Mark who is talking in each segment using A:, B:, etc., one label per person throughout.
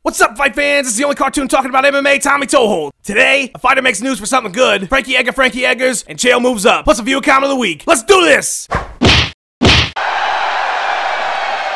A: What's up, fight fans? It's the only cartoon talking about MMA, Tommy Toehold. Today, a fighter makes news for something good, Frankie Eggers, and Chael moves up. Plus a viewer comment of the week. Let's do this!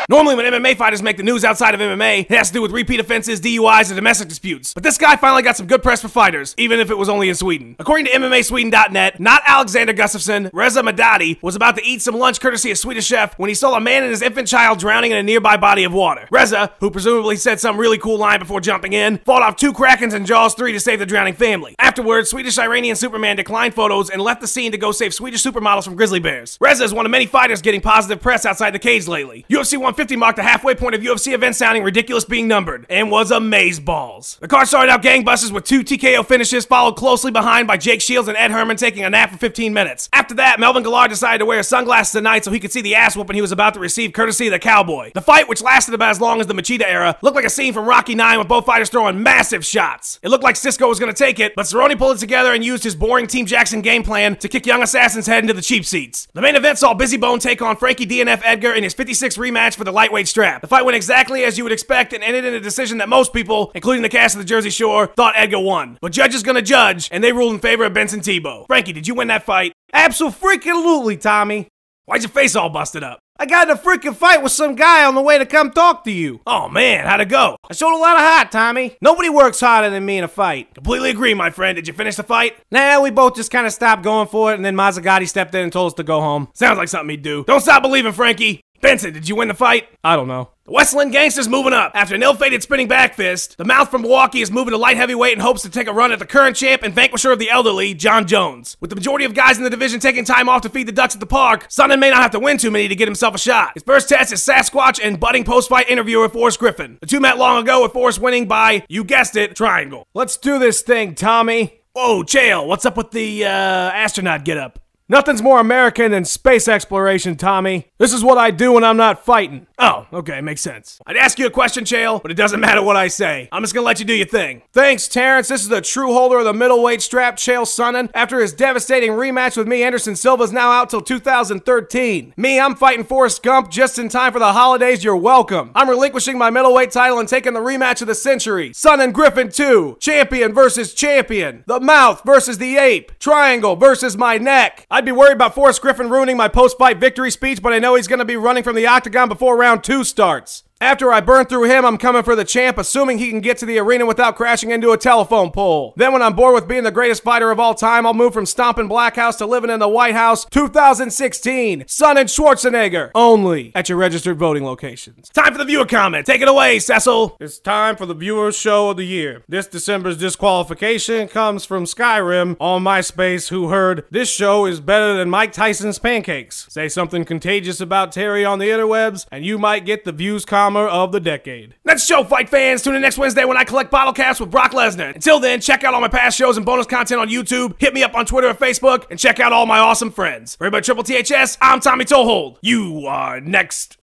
A: Normally, when MMA fighters make the news outside of MMA, it has to do with repeat offenses, DUIs, and domestic disputes. But this guy finally got some good press for fighters, even if it was only in Sweden. According to MMASweden.net, not Alexander Gustafsson, Reza Madadi was about to eat some lunch courtesy of Swedish chef when he saw a man and his infant child drowning in a nearby body of water. Reza, who presumably said some really cool line before jumping in, fought off 2 Krakens and Jaws 3 to save the drowning family. Afterwards, Swedish-Iranian Superman declined photos and left the scene to go save Swedish supermodels from grizzly bears. Reza is one of many fighters getting positive press outside the cage lately. UFC 150 marked the halfway point of UFC events sounding ridiculous being numbered, and was amazeballs. The card started out gangbusters with 2 TKO finishes, followed closely behind by Jake Shields and Ed Herman taking a nap for 15 minutes. After that, Melvin Gillard decided to wear sunglasses tonight so he could see the ass whooping he was about to receive courtesy of the Cowboy. The fight, which lasted about as long as the Machida era, looked like a scene from Rocky IX with both fighters throwing massive shots. It looked like Cisco was going to take it, but Cerrone pulled it together and used his boring Team Jackson game plan to kick Young Assassin's head into the cheap seats. The main event saw Busy Bone take on Frankie DNF Edgar in his 56th rematch for the lightweight strap. The fight went exactly as you would expect and ended in a decision that most people, including the cast of the Jersey Shore, thought Edgar won. But judges gonna judge, and they ruled in favor of Benson Tebow. Frankie, did you win that fight?
B: Absolutely, Tommy.
A: Why'd your face all busted up?
B: I got in a freaking fight with some guy on the way to come talk to you.
A: Oh man, how'd it go?
B: I showed a lot of heart, Tommy. Nobody works harder than me in a fight.
A: Completely agree, my friend. Did you finish the fight?
B: Nah, we both just kind of stopped going for it, and then Mazzagatti stepped in and told us to go home.
A: Sounds like something he'd do. Don't stop believing, Frankie. Benson, did you win the fight?
B: I don't know.
A: The Westland Gangster's moving up. After an ill-fated spinning back fist, the Mouth from Milwaukee is moving to light heavyweight in hopes to take a run at the current champ and vanquisher of the elderly, John Jones. With the majority of guys in the division taking time off to feed the ducks at the park, Sonnen may not have to win too many to get himself a shot. His first test is Sasquatch and budding post-fight interviewer Forrest Griffin. The 2 met long ago with Forrest winning by, you guessed it, triangle.
B: Let's do this thing, Tommy.
A: Whoa, Chael, what's up with the, astronaut getup?
B: Nothing's more American than space exploration, Tommy. This is what I do when I'm not fighting.
A: Oh, okay, makes sense. I'd ask you a question, Chael, but it doesn't matter what I say. I'm just gonna let you do your thing.
B: Thanks, Terrence. This is the true holder of the middleweight strap, Chael Sonnen. After his devastating rematch with me, Anderson Silva's now out till 2013. Me, I'm fighting Forrest Gump just in time for the holidays. You're welcome. I'm relinquishing my middleweight title and taking the rematch of the century. Sonnen Griffin 2. Champion versus champion. The Mouth versus the Ape. Triangle versus my neck. I'd be worried about Forrest Griffin ruining my post-fight victory speech, but I know he's going to be running from the octagon before round 2 starts. After I burn through him, I'm coming for the champ, assuming he can get to the arena without crashing into a telephone pole. Then when I'm bored with being the greatest fighter of all time, I'll move from stomping Black House to living in the White House. 2016. Sonnen Schwarzenegger. Only at your registered voting locations.
A: Time for the viewer comment. Take it away, Cecil.
B: It's time for the viewer show of the year. This December's disqualification comes from Skyrim on MySpace, who heard, "This show is better than Mike Tyson's pancakes." Say something contagious about Terry on the interwebs, and you might get the views comment of the decade.
A: That's the show, fight fans. Tune in next Wednesday when I collect bottle caps with Brock Lesnar. Until then, check out all my past shows and bonus content on YouTube. Hit me up on Twitter and Facebook, and check out all my awesome friends. For everybody Triple THS, I'm Tommy Toehold. You are next.